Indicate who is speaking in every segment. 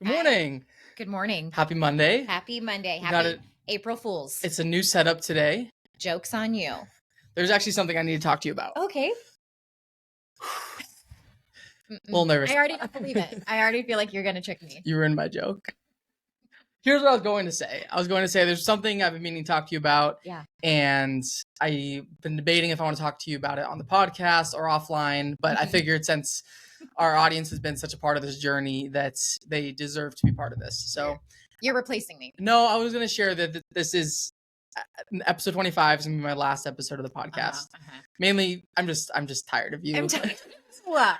Speaker 1: Good morning.
Speaker 2: Good morning.
Speaker 1: Happy Monday.
Speaker 2: Happy Monday.
Speaker 1: got
Speaker 2: Happy
Speaker 1: it.
Speaker 2: April Fools.
Speaker 1: It's a new setup today.
Speaker 2: Joke's on you.
Speaker 1: There's actually something I need to talk to you about.
Speaker 2: Okay.
Speaker 1: A little nervous.
Speaker 2: I already don't believe it. I already feel like you're going to trick me.
Speaker 1: You ruined my joke. Here's what I was going to say. There's something I've been meaning to talk to you about.
Speaker 2: Yeah.
Speaker 1: And I've been debating if I want to talk to you about it on the podcast or offline. But I figured since our audience has been such a part of this journey that they deserve to be part of this. So
Speaker 2: you're replacing me.
Speaker 1: No, I was going to share that this is episode 25 is going to be my last episode of the podcast. Mainly, I'm just tired of you.
Speaker 2: I'm tired. What?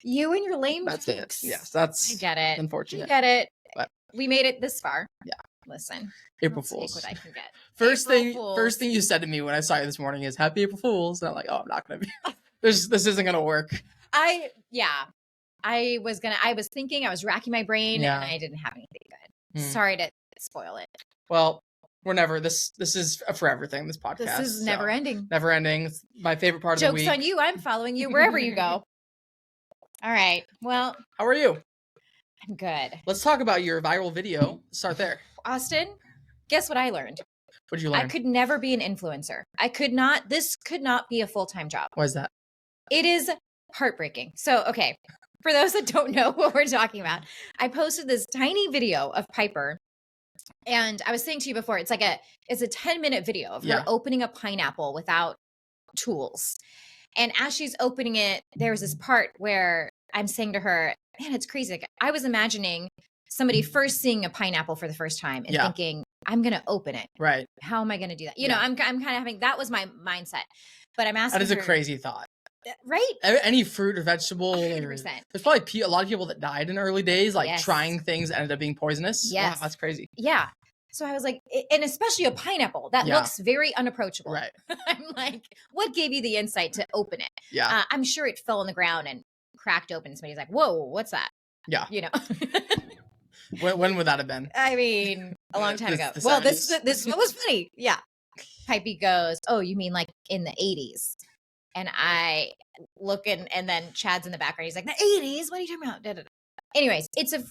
Speaker 2: You and your lame
Speaker 1: That's
Speaker 2: jokes.
Speaker 1: it. Yes, that's
Speaker 2: I get it.
Speaker 1: Unfortunate.
Speaker 2: I get it.
Speaker 1: But
Speaker 2: we made it this far.
Speaker 1: Yeah.
Speaker 2: Listen.
Speaker 1: April
Speaker 2: I'll
Speaker 1: Fools.
Speaker 2: take what I can get.
Speaker 1: First thing you said to me when I saw you this morning is Happy April Fools. And I'm like, oh, I'm not going to be. This isn't going to work.
Speaker 2: I was thinking, I was racking my brain and I didn't have anything good. Sorry to spoil it.
Speaker 1: Well, we're never, this is a forever thing, this podcast.
Speaker 2: This is never ending.
Speaker 1: Never ending. It's my favorite part of the week.
Speaker 2: Joke's on you. I'm following you wherever you go. All right. Well.
Speaker 1: How are you?
Speaker 2: I'm good.
Speaker 1: Let's talk about your viral video. Start there.
Speaker 2: Austin, guess what I learned?
Speaker 1: What did you learn?
Speaker 2: I could never be an influencer. This could not be a full-time job.
Speaker 1: Why is that?
Speaker 2: It is heartbreaking. So, okay. For those that don't know what we're talking about, I posted this tiny video of Piper. And I was saying to you before, it's a 10-minute video of her opening a pineapple without tools. And as she's opening it, there's this part where I'm saying to her, man, it's crazy. Like, I was imagining somebody first seeing a pineapple for the first time and thinking, I'm going to open it.
Speaker 1: Right.
Speaker 2: How am I going to do that? You know, I'm kind of having, that was my mindset. But I'm asking
Speaker 1: That is a crazy thought.
Speaker 2: Right?
Speaker 1: Any fruit or vegetable.
Speaker 2: 100%.
Speaker 1: There's probably a lot of people that died in early days, like trying things that ended up being poisonous.
Speaker 2: Yes.
Speaker 1: Wow, that's crazy.
Speaker 2: Yeah. So I was like, and especially a pineapple that looks very unapproachable.
Speaker 1: Right.
Speaker 2: I'm like, what gave you the insight to open it?
Speaker 1: Yeah.
Speaker 2: I'm sure it fell on the ground and cracked open. Somebody's like, whoa, what's that?
Speaker 1: Yeah.
Speaker 2: You know.
Speaker 1: When would that have been?
Speaker 2: I mean, a long time ago. Well, this is what was funny. Yeah. Pipey goes, oh, you mean like in the 80s? And I look and then Chad's in the background. He's like, the 80s? What are you talking about? Da, da, da. Anyways, it's a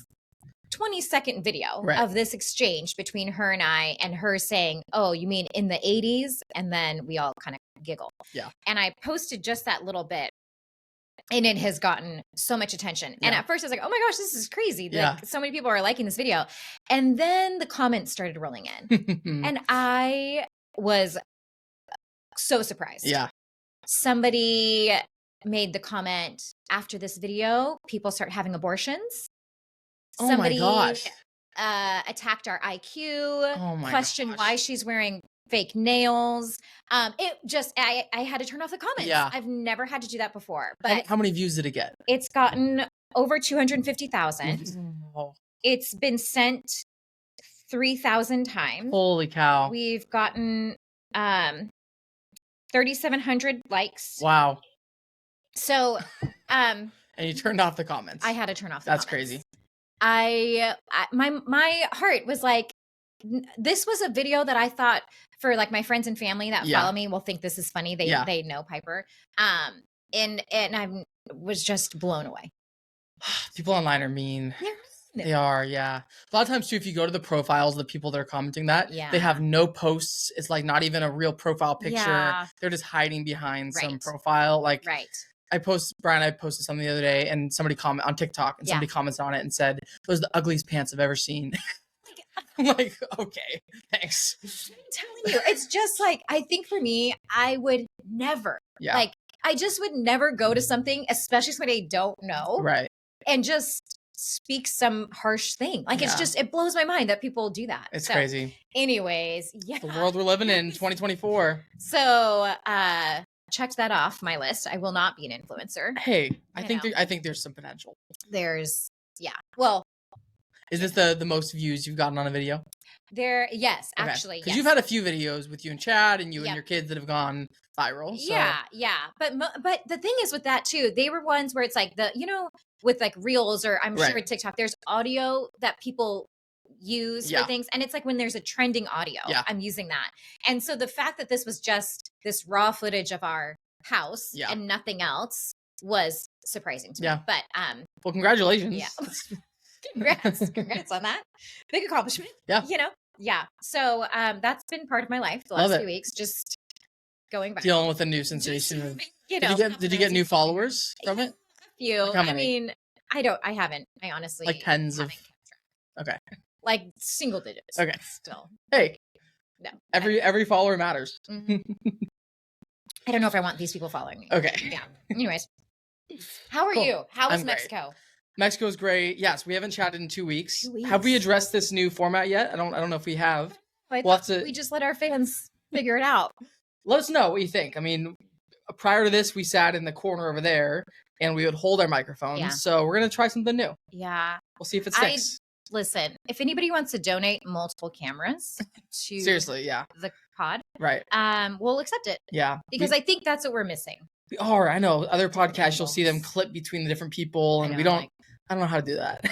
Speaker 2: 20-second video of this exchange between her and I, and her saying, oh, you mean in the 80s? And then we all kind of giggle.
Speaker 1: Yeah.
Speaker 2: And I posted just that little bit. And it has gotten so much attention. And at first I was like, oh my gosh, this is crazy. Like, so many people are liking this video. And then the comments started rolling in. And I was so surprised.
Speaker 1: Yeah.
Speaker 2: Somebody made the comment, after this video, people start having abortions.
Speaker 1: Oh my gosh.
Speaker 2: Attacked our IQ, questioned why she's wearing fake nails. It just, I had to turn off the comments.
Speaker 1: Yeah.
Speaker 2: I've never had to do that before. But
Speaker 1: how many views did it get?
Speaker 2: It's gotten over 250,000.
Speaker 1: Oh.
Speaker 2: It's been sent 3,000 times.
Speaker 1: Holy cow.
Speaker 2: We've gotten 3,700 likes.
Speaker 1: Wow.
Speaker 2: So,
Speaker 1: and you turned off the comments.
Speaker 2: I had to turn off the
Speaker 1: comments.
Speaker 2: That's
Speaker 1: Crazy.
Speaker 2: My heart was like, this was a video that I thought for like my friends and family that follow me will think this is funny. They know Piper. And I was just blown away.
Speaker 1: People online are mean. They are, yeah. A lot of times too, if you go to the profiles of the people that are commenting that, they have no posts. It's like not even a real profile picture.
Speaker 2: Yeah.
Speaker 1: They're just hiding behind some profile. Like I posted something the other day and somebody comment on TikTok and somebody comments on it and said, those are the ugliest pants I've ever seen. I'm like, okay, thanks.
Speaker 2: I'm telling you, it's just like, I think for me, I would never, I just would never go to something, especially somebody I don't know.
Speaker 1: Right.
Speaker 2: And just speak some harsh thing. Like, it's just, it blows my mind that people do that.
Speaker 1: It's crazy.
Speaker 2: Anyways,
Speaker 1: the world we're living in, 2024.
Speaker 2: So, checked that off my list. I will not be an influencer.
Speaker 1: Hey, I think there's some potential.
Speaker 2: Well,
Speaker 1: is this the most views you've gotten on a video?
Speaker 2: Yes, actually.
Speaker 1: Because you've had a few videos with you and Chad and you and your kids that have gone viral. So.
Speaker 2: Yeah. But the thing is with that too, they were ones where it's like with like reels or I'm sure with TikTok, there's audio that people use for things. And it's like when there's a trending audio, I'm using that. And so the fact that this was just this raw footage of our house and nothing else was surprising to me. But
Speaker 1: well, congratulations.
Speaker 2: Yeah. Congrats on that. Big accomplishment.
Speaker 1: Yeah.
Speaker 2: Yeah. So that's been part of my life the last few weeks, just going back.
Speaker 1: Dealing with a new sensation. Did you get new followers from it?
Speaker 2: A few. Like I mean, I haven't. I honestly
Speaker 1: like tens of. Okay.
Speaker 2: Like single digits.
Speaker 1: Okay.
Speaker 2: Still.
Speaker 1: Hey. No. Every follower matters.
Speaker 2: Mm-hmm. I don't know if I want these people following me.
Speaker 1: Okay.
Speaker 2: Yeah. Anyways. How are you? How was Mexico?
Speaker 1: Great. Mexico's great. Yes, we haven't chatted in 2 weeks. Have we addressed this new format yet? I don't know if we have.
Speaker 2: We just let our fans figure it out.
Speaker 1: Let us know what you think. I mean, prior to this, we sat in the corner over there and we would hold our microphones. Yeah. So we're going to try something new.
Speaker 2: Yeah.
Speaker 1: We'll see if it sticks.
Speaker 2: Listen, if anybody wants to donate multiple cameras to
Speaker 1: seriously, yeah,
Speaker 2: the pod,
Speaker 1: right?
Speaker 2: We'll accept it.
Speaker 1: Yeah.
Speaker 2: Because I think that's what we're missing.
Speaker 1: We are. I know. Other podcasts, you'll see them clip between the different people and we don't I don't know how to do that.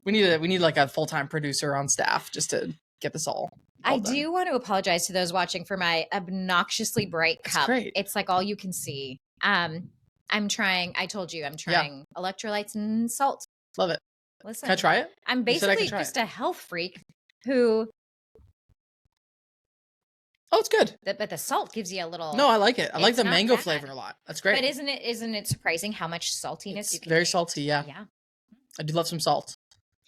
Speaker 1: we need like a full-time producer on staff just to get this all
Speaker 2: I done. Do want to apologize to those watching for my obnoxiously bright cup.
Speaker 1: Great.
Speaker 2: It's like all you can see. I'm trying electrolytes and salt.
Speaker 1: Love it.
Speaker 2: Listen.
Speaker 1: Can I try it?
Speaker 2: I'm basically just a health freak who
Speaker 1: Oh, it's good.
Speaker 2: But the salt gives you a little.
Speaker 1: No, I like it. I like the mango flavor a lot. That's great.
Speaker 2: But isn't it surprising how much saltiness you can
Speaker 1: very salty, yeah.
Speaker 2: Yeah.
Speaker 1: I do love some salt.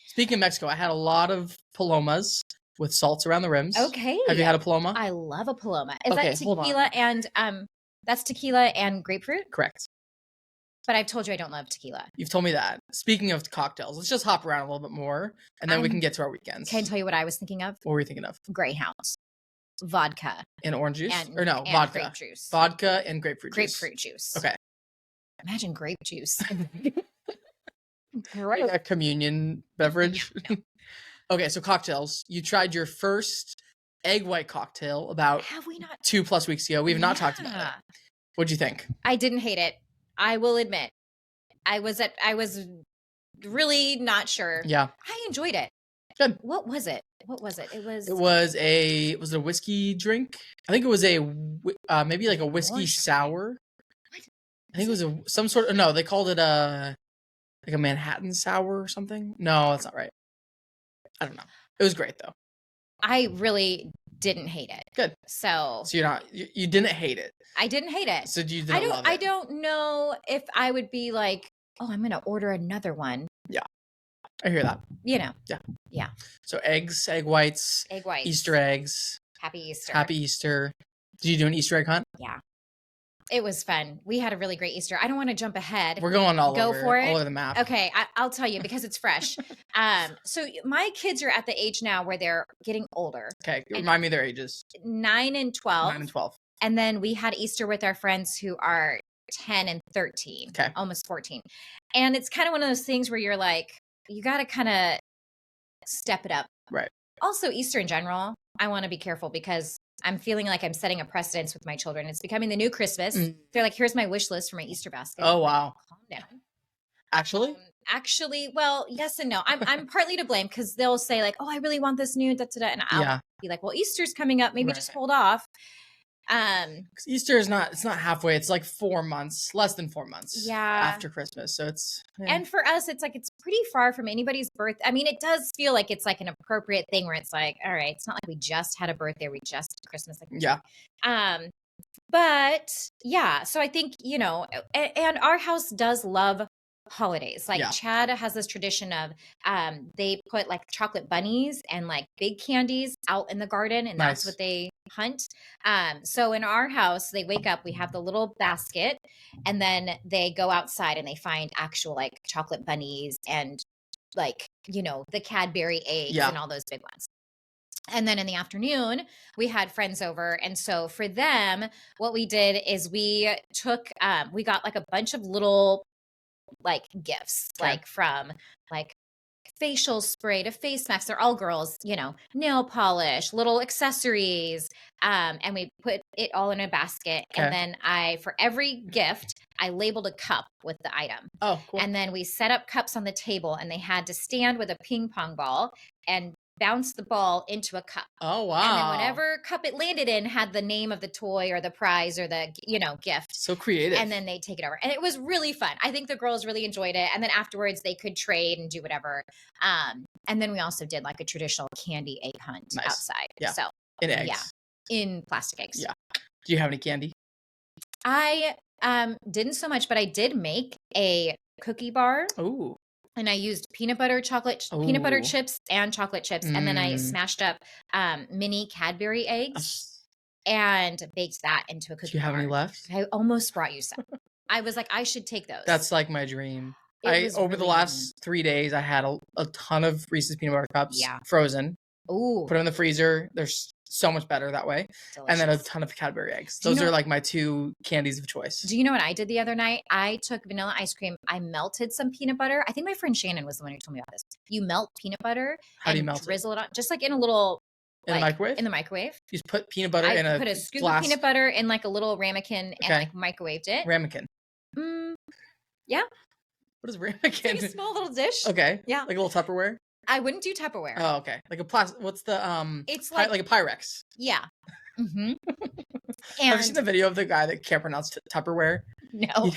Speaker 1: Speaking of Mexico, I had a lot of palomas with salts around the rims.
Speaker 2: Okay.
Speaker 1: Have you had a paloma?
Speaker 2: I love a paloma. Is that tequila and that's tequila and grapefruit?
Speaker 1: Correct.
Speaker 2: But I've told you I don't love tequila.
Speaker 1: You've told me that. Speaking of cocktails, let's just hop around a little bit more and then we can get to our weekends.
Speaker 2: Can I tell you what I was thinking of?
Speaker 1: What were you thinking of?
Speaker 2: Greyhounds. Vodka.
Speaker 1: And orange juice?
Speaker 2: And,
Speaker 1: or no,
Speaker 2: and
Speaker 1: vodka.
Speaker 2: Grape juice.
Speaker 1: Vodka and grapefruit juice.
Speaker 2: Grapefruit juice.
Speaker 1: Okay.
Speaker 2: Imagine grape juice.
Speaker 1: Right. A communion beverage.
Speaker 2: Yeah.
Speaker 1: Okay, so cocktails. You tried your first egg white cocktail about
Speaker 2: Have we not
Speaker 1: 2+ weeks ago. We've not talked about it. What'd you think?
Speaker 2: I didn't hate it. I will admit. I was really not sure.
Speaker 1: Yeah.
Speaker 2: I enjoyed it.
Speaker 1: Good.
Speaker 2: What was it? It
Speaker 1: was it a whiskey drink? I think it was maybe like a whiskey sour.
Speaker 2: What?
Speaker 1: I think it was some sort of no, they called it like a Manhattan sour or something. No, that's not right. I don't know. It was great though.
Speaker 2: I really didn't hate it.
Speaker 1: Good.
Speaker 2: So
Speaker 1: you didn't hate it.
Speaker 2: I didn't hate it.
Speaker 1: So you didn't love it.
Speaker 2: I don't know if I would be like, oh, I'm gonna order another one.
Speaker 1: Yeah. I hear that.
Speaker 2: Yeah.
Speaker 1: Yeah. So eggs, egg whites, Easter eggs.
Speaker 2: Happy Easter.
Speaker 1: Happy Easter. Did you do an Easter egg hunt?
Speaker 2: Yeah. It was fun. We had a really great Easter. I don't want to jump ahead.
Speaker 1: We're going all over the map.
Speaker 2: Okay, I'll tell you because it's fresh. So my kids are at the age now where they're getting older.
Speaker 1: Okay, remind me their ages.
Speaker 2: 9 and 12.
Speaker 1: 9 and 12.
Speaker 2: And then we had Easter with our friends who are 10 and 13.
Speaker 1: Okay.
Speaker 2: Almost 14. And it's kind of one of those things where you're like, you got to kind of step it up.
Speaker 1: Right.
Speaker 2: Also, Easter in general, I want to be careful because I'm feeling like I'm setting a precedence with my children. It's becoming the new Christmas. They're like, here's my wish list for my Easter basket.
Speaker 1: Oh, wow.
Speaker 2: Calm down.
Speaker 1: Actually?
Speaker 2: Well, yes and no. I'm partly to blame because they'll say like, oh, I really want this new, and I'll be like, well, Easter's coming up. Maybe just hold off.
Speaker 1: Easter is it's not halfway. It's like 4 months, less than 4 months after Christmas. So it's,
Speaker 2: and for us, it's like, it's pretty far from anybody's birth. I mean, it does feel like it's like an appropriate thing where it's like, all right, it's not like we just had a birthday. We just did Christmas. But yeah, so I think, and our house does love holidays. Like Chad has this tradition of they put like chocolate bunnies and like big candies out in the garden, and that's what they hunt. So in our house, they wake up, we have the little basket, and then they go outside and they find actual like chocolate bunnies and like, the Cadbury eggs and all those big ones. And then in the afternoon, we had friends over. And so for them, what we did is we got like a bunch of little like gifts, like from like facial spray to face masks. They're all girls, nail polish, little accessories. And we put it all in a basket. Okay. And then for every gift, I labeled a cup with the item.
Speaker 1: Oh, cool.
Speaker 2: And then we set up cups on the table, and they had to stand with a ping pong ball and bounce the ball into a cup.
Speaker 1: Oh, wow.
Speaker 2: And then whatever cup it landed in had the name of the toy or the prize or the, gift.
Speaker 1: So creative.
Speaker 2: And then they take it over. And it was really fun. I think the girls really enjoyed it. And then afterwards they could trade and do whatever. And then we also did like a traditional candy egg hunt outside.
Speaker 1: Yeah.
Speaker 2: So
Speaker 1: in eggs.
Speaker 2: Yeah. In plastic eggs.
Speaker 1: Yeah. Do you have any candy?
Speaker 2: I didn't so much, but I did make a cookie bar.
Speaker 1: Ooh.
Speaker 2: And I used peanut butter chips and chocolate chips. And then I smashed up mini Cadbury eggs and baked that into a cookie bar. Do
Speaker 1: you have any left?
Speaker 2: I almost brought you some. I was like, I should take those.
Speaker 1: That's like my dream. Over the last 3 days, I had a ton of Reese's peanut butter cups frozen.
Speaker 2: Ooh.
Speaker 1: Put them in the freezer. They're so much better that way. Delicious. And then a ton of Cadbury eggs. Those are like my 2 candies of choice.
Speaker 2: Do you know what I did the other night? I took vanilla ice cream. I melted some peanut butter. I think my friend Shannon was the one who told me about this. You melt peanut butter drizzle it on, just like in a little
Speaker 1: in the microwave.
Speaker 2: In the microwave.
Speaker 1: You just put peanut butter in a
Speaker 2: put a scoop of peanut butter in like a little ramekin and like microwaved it.
Speaker 1: Ramekin.
Speaker 2: Yeah.
Speaker 1: What is ramekin?
Speaker 2: It's like a small little dish.
Speaker 1: Okay.
Speaker 2: Yeah.
Speaker 1: Like a little Tupperware.
Speaker 2: I wouldn't do Tupperware.
Speaker 1: Oh, okay. Like a plastic. What's the
Speaker 2: It's
Speaker 1: like a Pyrex.
Speaker 2: Yeah. Mm-hmm.
Speaker 1: Have you seen the video of the guy that can't pronounce Tupperware?
Speaker 2: No.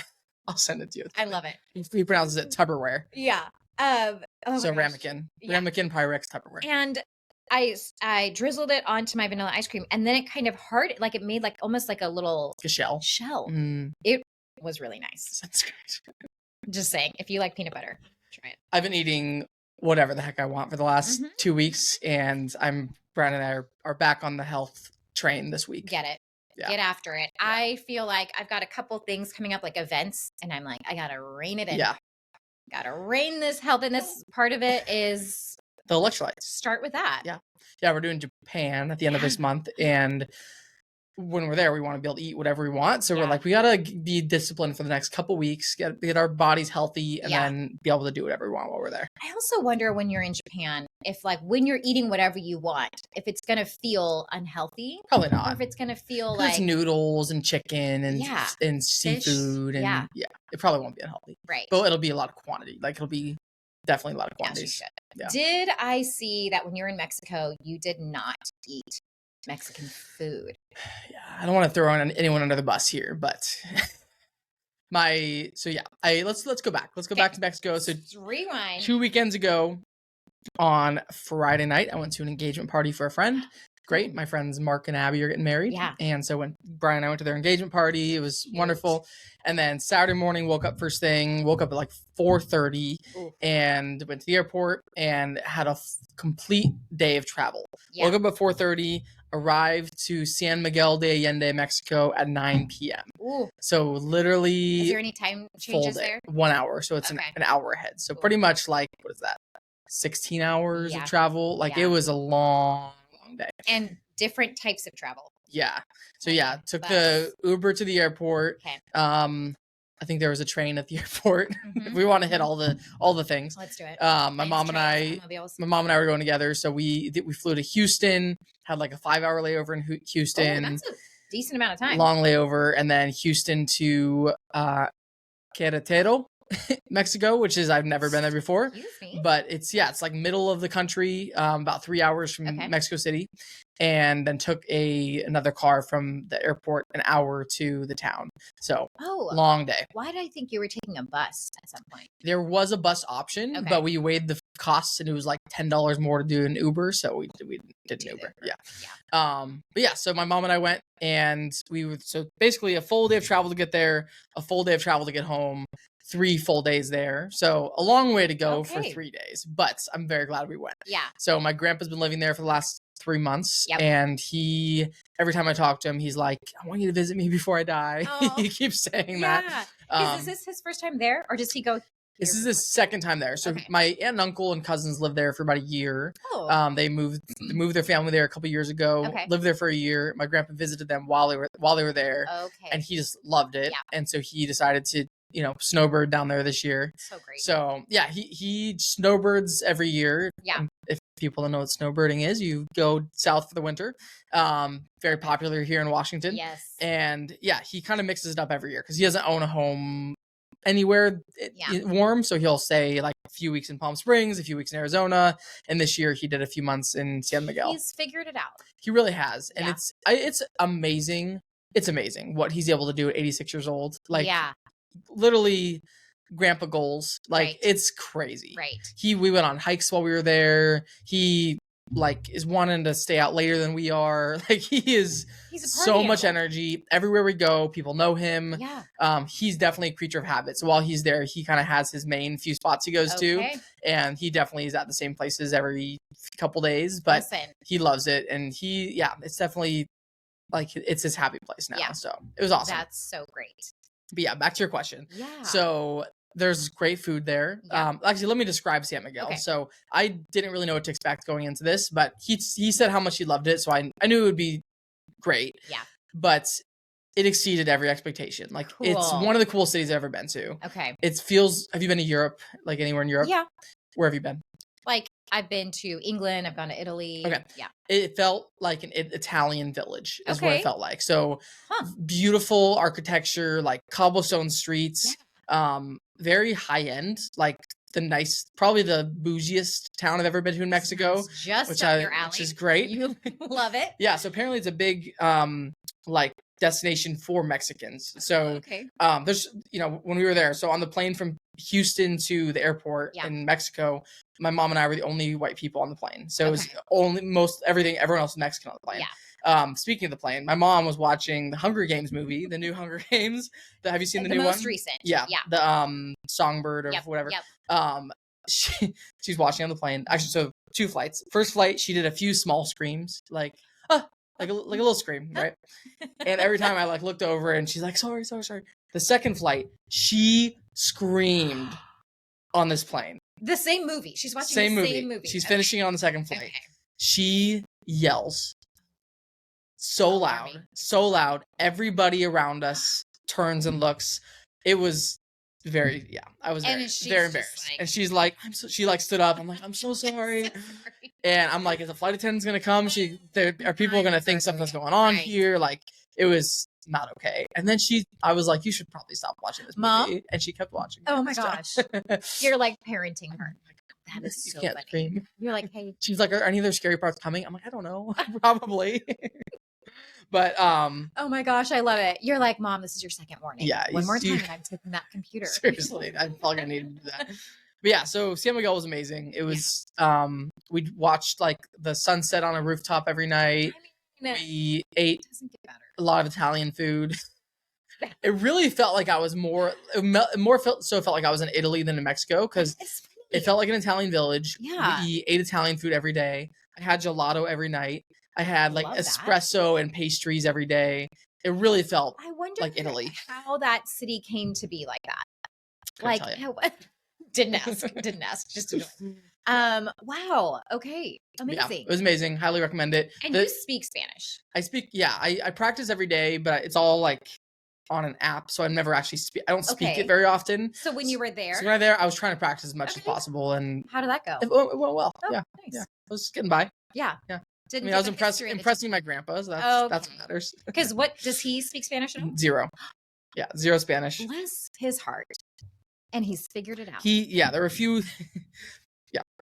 Speaker 1: I'll send it to you.
Speaker 2: I love it.
Speaker 1: He pronounces it Tupperware.
Speaker 2: Yeah.
Speaker 1: So ramekin. Yeah. Ramekin Pyrex Tupperware.
Speaker 2: And I drizzled it onto my vanilla ice cream, and then it kind of like it made like almost like a little
Speaker 1: shell.
Speaker 2: It was really nice.
Speaker 1: That's great.
Speaker 2: Just saying, if you like peanut butter, try it.
Speaker 1: I've been eating whatever the heck I want for the last 2 weeks, and Brian and I are back on the health train this week.
Speaker 2: Get it. Yeah. Get after it. Yeah. I feel like I've got a couple things coming up, like events, and I'm like, I gotta rein it in.
Speaker 1: Yeah.
Speaker 2: Gotta rein this health, and this part of it is
Speaker 1: the electrolytes.
Speaker 2: Start with that.
Speaker 1: Yeah. Yeah, we're doing Japan at the end of this month, and when we're there, we want to be able to eat whatever we want. So we're like, we gotta be disciplined for the next couple weeks, get our bodies healthy, and then be able to do whatever we want while we're there.
Speaker 2: I also wonder when you're in Japan, if like when you're eating whatever you want, if it's gonna feel unhealthy.
Speaker 1: Probably not.
Speaker 2: Or if it's gonna feel like
Speaker 1: it's noodles and chicken and seafood and it probably won't be unhealthy.
Speaker 2: Right.
Speaker 1: But it'll be a lot of quantity. Like it'll be definitely a lot of quantities.
Speaker 2: Yeah. Did I see that when you're in Mexico, you did not eat Mexican food?
Speaker 1: Yeah, I don't want to throw anyone under the bus here, but let's go back. Let's go back to Mexico. So
Speaker 2: rewind.
Speaker 1: 2 weekends ago on Friday night, I went to an engagement party for a friend. Great. My friends Mark and Abby are getting married.
Speaker 2: Yeah.
Speaker 1: And so when Brian and I went to their engagement party, it was wonderful. And then Saturday morning, woke up at like 4:30 and went to the airport and had a complete day of travel. Yeah. Woke up at 4:30, arrived to San Miguel de Allende, Mexico at 9 p.m.
Speaker 2: Ooh.
Speaker 1: So literally.
Speaker 2: Is there any time changes there?
Speaker 1: 1 hour. So it's an hour ahead. So pretty much like, what is that? 16 hours of travel. Like it was a long day.
Speaker 2: And different types of travel.
Speaker 1: Yeah. So took the Uber to the airport. Okay. I think there was a train at the airport. If we want to hit all the things.
Speaker 2: Let's do it.
Speaker 1: My mom and I were going together. So we flew to Houston, had like a 5-hour layover in Houston.
Speaker 2: Oh, that's a decent amount of time.
Speaker 1: Long layover. And then Houston to Querétaro, Mexico, which is I've never been there before, but it's like middle of the country, about 3 hours from Mexico City, and then took another car from the airport an hour to the town. So long day.
Speaker 2: Why did I think you were taking a bus at some point?
Speaker 1: There was a bus option, but we weighed the costs and it was like $10 more to do an Uber, so we did an Uber. Yeah. So my mom and I went, and so basically a full day of travel to get there, a full day of travel to get home. 3 full days there. So a long way to go for 3 days, but I'm very glad we went.
Speaker 2: Yeah.
Speaker 1: So my grandpa's been living there for the last 3 months. And every time I talk to him, he's like, I want you to visit me before I die. He keeps saying that.
Speaker 2: Is this his first time there, or does he go?
Speaker 1: This is his second time there. So my aunt and uncle and cousins lived there for about a year. They moved their family there a couple years ago. Lived there for a year. My grandpa visited them while they were there. And he just loved it. And so he decided to snowbird down there this year.
Speaker 2: So great.
Speaker 1: So he snowbirds every year. Yeah. If people don't know what snowbirding is, you go south for the winter. Very popular here in Washington.
Speaker 2: Yes.
Speaker 1: And he kind of mixes it up every year because he doesn't own a home anywhere warm. So he'll stay like a few weeks in Palm Springs, a few weeks in Arizona, and this year he did a few months in San Miguel.
Speaker 2: He's figured it out.
Speaker 1: He really has, and it's amazing. It's amazing what he's able to do at 86 years old. Like, literally, grandpa goals. Like, it's crazy.
Speaker 2: Right.
Speaker 1: We went on hikes while we were there. He like is wanting to stay out later than we are. Like, he's so much energy everywhere we go. People know him.
Speaker 2: Yeah.
Speaker 1: He's definitely a creature of habit. So while he's there, he kind of has his main few spots he goes to, and he definitely is at the same places every couple days. But he loves it, and it's definitely like it's his happy place now. Yeah. So it was awesome.
Speaker 2: That's so great.
Speaker 1: But yeah, back to your question.
Speaker 2: Yeah.
Speaker 1: So there's great food there. Yeah. Actually, let me describe San Miguel. Okay. So I didn't really know what to expect going into this, but he said how much he loved it, so I knew it would be great.
Speaker 2: Yeah.
Speaker 1: But it exceeded every expectation. Like, it's one of the coolest cities I've ever been to.
Speaker 2: Okay.
Speaker 1: Have you been to Europe? Like, anywhere in Europe?
Speaker 2: Yeah.
Speaker 1: Where have you been?
Speaker 2: Like, I've been to England. I've gone to Italy.
Speaker 1: Okay.
Speaker 2: Yeah.
Speaker 1: It felt like an Italian village is what it felt like. So beautiful architecture, like cobblestone streets, very high end, like probably the bougiest town I've ever been to in Mexico.
Speaker 2: Just up your alley.
Speaker 1: Which is great.
Speaker 2: You love it.
Speaker 1: Yeah. So apparently it's a big, like destination for Mexicans. So, there's, when we were there, so on the plane from Houston to the airport in Mexico, my mom and I were the only white people on the plane. So it was everyone else was Mexican on the plane. Yeah. Speaking of the plane, my mom was watching the Hunger Games movie, the new Hunger Games. Have you seen the new one?
Speaker 2: The most recent.
Speaker 1: Yeah. The Songbird or whatever.
Speaker 2: Yep.
Speaker 1: She's watching on the plane. Actually, so 2 flights. First flight, she did a few small screams, like a little scream, right? And every time I like looked over and she's like, sorry. The second flight, she screamed on this plane.
Speaker 2: The same movie. She's watching the same movie.
Speaker 1: She's finishing on the second flight. Okay. She yells so loud. Everybody around us turns and looks. It was I was very embarrassed. And she's like, she like stood up. I'm like, I'm so sorry. And I'm like, is the flight attendant's gonna come? Are people gonna think something's going on here? Like, it was not okay. And then I was like, you should probably stop watching this movie.
Speaker 2: Mom?
Speaker 1: And she kept watching.
Speaker 2: Oh my gosh. You're like parenting her. That is so funny. Scream. You're like, hey.
Speaker 1: She's like, are any of their scary parts coming? I'm like, I don't know. Probably. But
Speaker 2: oh my gosh, I love it. You're like, Mom, this is your second warning.
Speaker 1: Yeah.
Speaker 2: One more time and I'm taking that computer.
Speaker 1: Seriously, I'm probably gonna need to do that. But yeah, so San Miguel was amazing. It was we watched like the sunset on a rooftop every night. We ate a lot of Italian food. It really felt like I was felt like I was in Italy than in Mexico, because it felt like an Italian village.
Speaker 2: Yeah.
Speaker 1: We ate Italian food every day. I had gelato every night. I had like espresso and pastries every day. It really felt like Italy.
Speaker 2: How that city came to be like that. Like, didn't ask. Just to do it. Wow. Okay. Amazing.
Speaker 1: Yeah, it was amazing. Highly recommend it.
Speaker 2: And you speak Spanish.
Speaker 1: I speak. Yeah, I practice every day, but it's all like on an app, so I never actually speak. I don't speak it very often.
Speaker 2: So when you were there,
Speaker 1: I was trying to practice as much as possible. And
Speaker 2: how did that go?
Speaker 1: It went well.
Speaker 2: Oh,
Speaker 1: yeah,
Speaker 2: nice.
Speaker 1: Yeah. I was getting by.
Speaker 2: Yeah.
Speaker 1: I was impressing my grandpa. So that's what matters.
Speaker 2: Because what does he speak Spanish at all?
Speaker 1: Zero. Yeah, zero Spanish.
Speaker 2: Bless his heart. And he's figured it out.
Speaker 1: There were a few.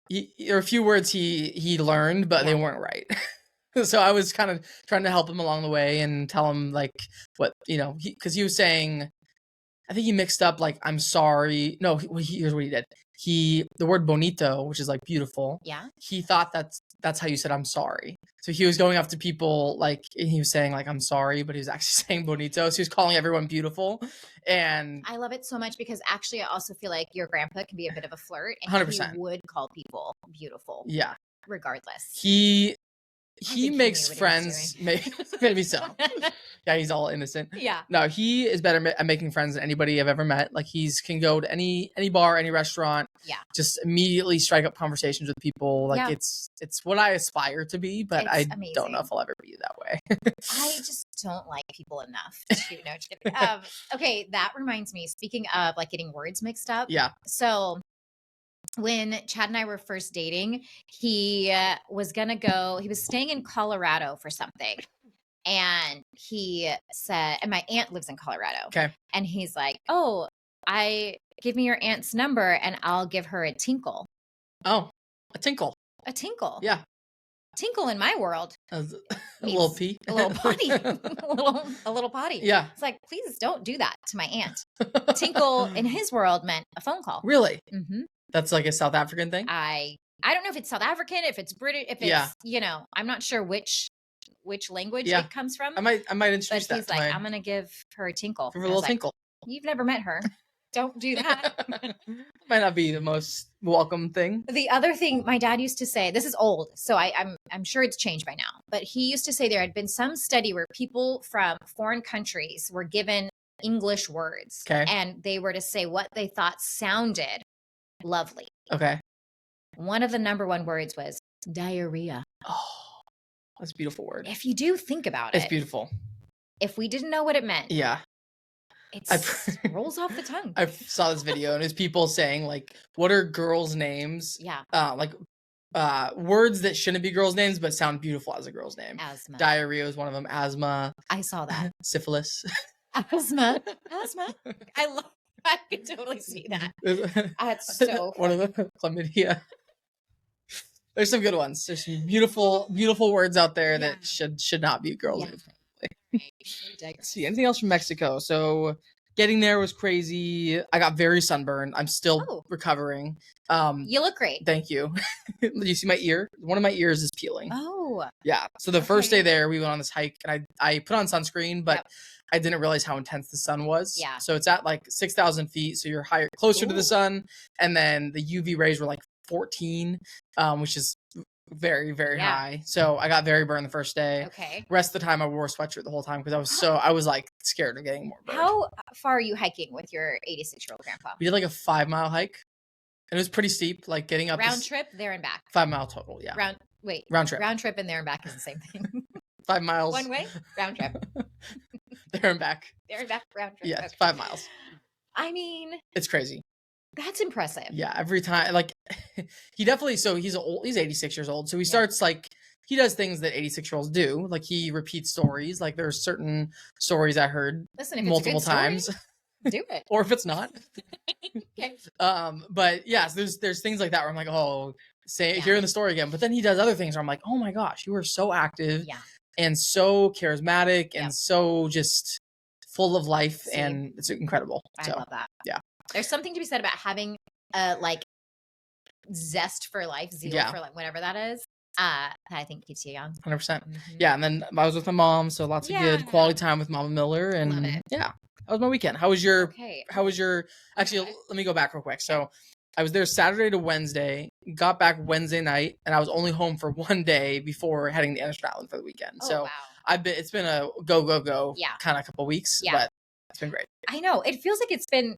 Speaker 1: There were a few words he learned, but they weren't right. So I was kind of trying to help him along the way and tell him like what, because he was saying, I think he mixed up like, I'm sorry. No, here's what he did. The word bonito, which is like beautiful.
Speaker 2: Yeah.
Speaker 1: He thought that's how you said I'm sorry. So he was going up to people like, and he was saying like, I'm sorry, but he was actually saying bonito. So he was calling everyone beautiful. And
Speaker 2: I love it so much because actually I also feel like your grandpa can be a bit of a flirt, and
Speaker 1: 100%.
Speaker 2: He would call people beautiful.
Speaker 1: Yeah.
Speaker 2: Regardless.
Speaker 1: He makes friends. Maybe so. Yeah, he's all innocent.
Speaker 2: Yeah.
Speaker 1: No, he is better at making friends than anybody I've ever met. Like, can go to any bar, any restaurant.
Speaker 2: Yeah. Just
Speaker 1: immediately strike up conversations with people. Like, it's what I aspire to be, but I don't know if I'll ever be that way.
Speaker 2: I just don't like people enough to know. Okay, that reminds me. Speaking of like getting words mixed up.
Speaker 1: Yeah.
Speaker 2: So when Chad and I were first dating, he was staying in Colorado for something. And he said, and my aunt lives in Colorado.
Speaker 1: Okay.
Speaker 2: And he's like, oh, give me your aunt's number and I'll give her a tinkle.
Speaker 1: Oh, a tinkle.
Speaker 2: A tinkle.
Speaker 1: Yeah.
Speaker 2: Tinkle in my world.
Speaker 1: A little pee.
Speaker 2: A little potty. a little potty.
Speaker 1: Yeah.
Speaker 2: It's like, please don't do that to my aunt. Tinkle in his world meant a phone call.
Speaker 1: Really?
Speaker 2: Mm-hmm.
Speaker 1: That's like a South African thing?
Speaker 2: I don't know if it's South African, if it's British, if it's, I'm not sure which language it comes from.
Speaker 1: I might introduce that.
Speaker 2: But he's like, I'm going to give her a tinkle.
Speaker 1: Give her a little tinkle.
Speaker 2: You've never met her. Don't do that.
Speaker 1: Might not be the most welcome thing.
Speaker 2: The other thing my dad used to say, this is old, so I'm sure it's changed by now, but he used to say there had been some study where people from foreign countries were given English words.
Speaker 1: Okay.
Speaker 2: And they were to say what they thought sounded lovely.
Speaker 1: Okay.
Speaker 2: One of the number one words was diarrhea.
Speaker 1: Oh, that's a beautiful word.
Speaker 2: If you do think about it.
Speaker 1: It's beautiful.
Speaker 2: If we didn't know what it meant.
Speaker 1: Yeah.
Speaker 2: It rolls off the tongue.
Speaker 1: I saw this video and it was people saying like, what are girls' names?
Speaker 2: Yeah.
Speaker 1: Words that shouldn't be girls' names but sound beautiful as a girl's name.
Speaker 2: Asthma.
Speaker 1: Diarrhea is one of them. Asthma.
Speaker 2: I saw that.
Speaker 1: Syphilis.
Speaker 2: Asthma. I can totally see that. That's so funny.
Speaker 1: One of them. Chlamydia. There's some good ones. There's some beautiful words out there that should not be girls' names. See, anything else from Mexico? So getting there was crazy. I got very sunburned. I'm still recovering.
Speaker 2: You look great.
Speaker 1: Thank you. You see my ear? One of my ears is peeling.
Speaker 2: Oh.
Speaker 1: Yeah. So the first day there, we went on this hike and I put on sunscreen, but I didn't realize how intense the sun was.
Speaker 2: Yeah.
Speaker 1: So it's at like 6,000 feet. So you're closer to the sun. And then the UV rays were like 14, which is very, very high. So I got very burned the first day.
Speaker 2: Okay.
Speaker 1: Rest of the time I wore a sweatshirt the whole time because I was like scared of getting more burned.
Speaker 2: How far are you hiking with your 86-year-old grandpa?
Speaker 1: We did like a 5-mile hike. And it was pretty steep, like getting up
Speaker 2: round trip there and back.
Speaker 1: 5 mile total, yeah. Round trip.
Speaker 2: Round trip and there and back is the same thing.
Speaker 1: 5 miles.
Speaker 2: One way, round trip.
Speaker 1: There and back.
Speaker 2: There and back, round trip.
Speaker 1: Yeah, okay. 5 miles.
Speaker 2: I mean,
Speaker 1: it's crazy.
Speaker 2: That's impressive.
Speaker 1: Yeah, every time, like, he definitely, so he's 86 years old, so he starts, like, he does things that 86-year-olds do, like, he repeats stories, like, there's certain stories I heard multiple times.
Speaker 2: Do it.
Speaker 1: Or if it's not.
Speaker 2: Okay.
Speaker 1: But, yes, there's things like that where I'm like, hearing the story again, but then he does other things where I'm like, oh my gosh, you are so active and so charismatic and so just full of life, and it's incredible.
Speaker 2: I love that.
Speaker 1: Yeah.
Speaker 2: There's something to be said about having like zest for life, zeal for like whatever that is. That I think keeps you young.
Speaker 1: 100%. Mm-hmm. Yeah, and then I was with my mom, so lots of good quality time with Mama Miller, and
Speaker 2: love it.
Speaker 1: Yeah, that was my weekend. How was your? Actually, let me go back real quick. So I was there Saturday to Wednesday, got back Wednesday night, and I was only home for one day before heading to Anderson Island for the weekend. So wow. It's been a go kind of couple weeks, but it's been great.
Speaker 2: I know it feels like it's been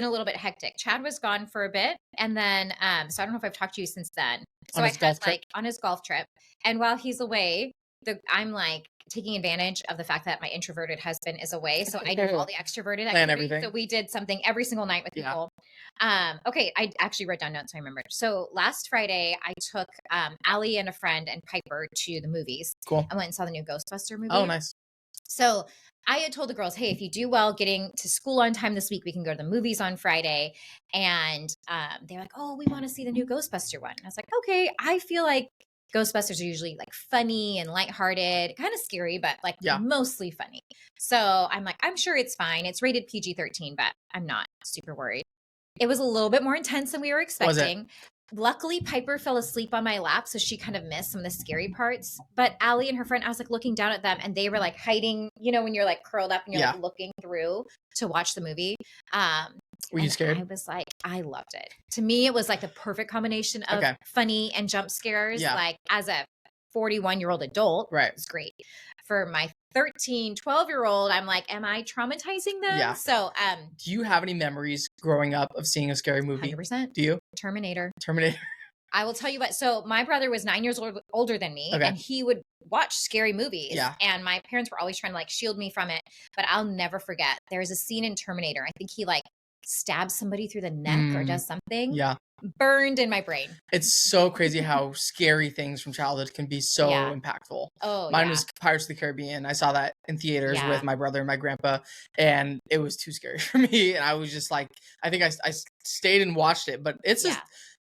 Speaker 2: a little bit hectic. Chad was gone for a bit, and then so I don't know if I've talked to you since then. So on his golf trip, and while he's away, I'm like taking advantage of the fact that my introverted husband is away, so I do all the extroverted
Speaker 1: plan everything.
Speaker 2: So we did something every single night with people. Okay, I actually wrote down notes so I remember. So last Friday, I took Allie and a friend and Piper to the movies.
Speaker 1: Cool.
Speaker 2: I went and saw the new Ghostbuster movie.
Speaker 1: Oh, nice.
Speaker 2: So I had told the girls, hey, if you do well getting to school on time this week, we can go to the movies on Friday. And they're like, oh, we want to see the new Ghostbuster one. And I was like, okay, I feel like Ghostbusters are usually like funny and lighthearted, kind of scary, but like mostly funny. So I'm like, I'm sure it's fine. It's rated PG-13, but I'm not super worried. It was a little bit more intense than we were expecting. Luckily, Piper fell asleep on my lap, so she kind of missed some of the scary parts. But Allie and her friend, I was like looking down at them, and they were like hiding, when you're like curled up and you're like looking through to watch the movie.
Speaker 1: Were you scared?
Speaker 2: I was like, I loved it. To me, it was like the perfect combination of funny and jump scares.
Speaker 1: Yeah.
Speaker 2: Like as a 41-year-old adult,
Speaker 1: right?
Speaker 2: It was great. For my 13, 12-year-old, I'm like, am I traumatizing them?
Speaker 1: Yeah.
Speaker 2: So,
Speaker 1: do you have any memories growing up of seeing a scary movie?
Speaker 2: 100%.
Speaker 1: Do you?
Speaker 2: Terminator.
Speaker 1: I
Speaker 2: will tell you what. So my brother was 9 years older than me, and he would watch scary movies.
Speaker 1: Yeah.
Speaker 2: And my parents were always trying to like shield me from it. But I'll never forget. There was a scene in Terminator. I think he like stabs somebody through the neck or does something.
Speaker 1: Yeah.
Speaker 2: burned in my brain.
Speaker 1: It's so crazy how scary things from childhood can be so impactful.
Speaker 2: Oh,
Speaker 1: Mine was Pirates of the Caribbean. I saw that in theaters with my brother and my grandpa, and it was too scary for me. And I was just like, I think I stayed and watched it, but it's just,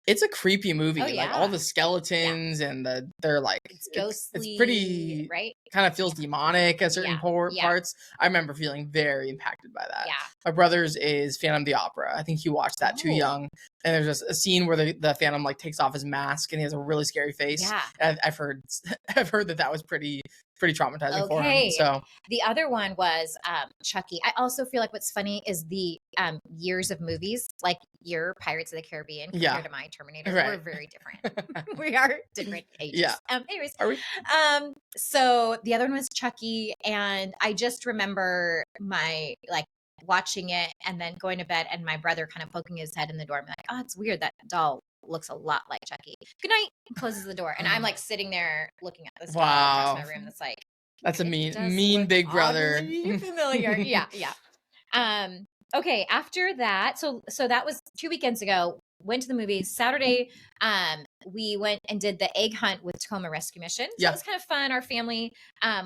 Speaker 1: it's a creepy movie. Like all the skeletons and they're like,
Speaker 2: it's ghostly.
Speaker 1: It's pretty, right? Kind of feels demonic at certain parts. I remember feeling very impacted by that. My brother's is Phantom of the Opera. I think he watched that too young. And there's just a scene where the Phantom like takes off his mask and he has a really scary face. And I've heard that was pretty traumatizing for him. So
Speaker 2: the other one was Chucky. I also feel like what's funny is the years of movies, like your Pirates of the Caribbean compared to my Terminator. We're very different. We are different ages. Anyways,
Speaker 1: are we?
Speaker 2: So the other one was Chucky, and I just remember my watching it and then going to bed, and my brother kind of poking his head in the door and be like, "Oh, it's weird that doll looks a lot like Chucky. Good night." Closes the door, and I'm like sitting there looking at this doll across my room. That's like,
Speaker 1: that's a mean big brother.
Speaker 2: Familiar, yeah. Okay, after that, so that was 2 weekends ago. Went to the movies. Saturday, we went and did the egg hunt with Tacoma Rescue Mission. So it was kind of fun. Our family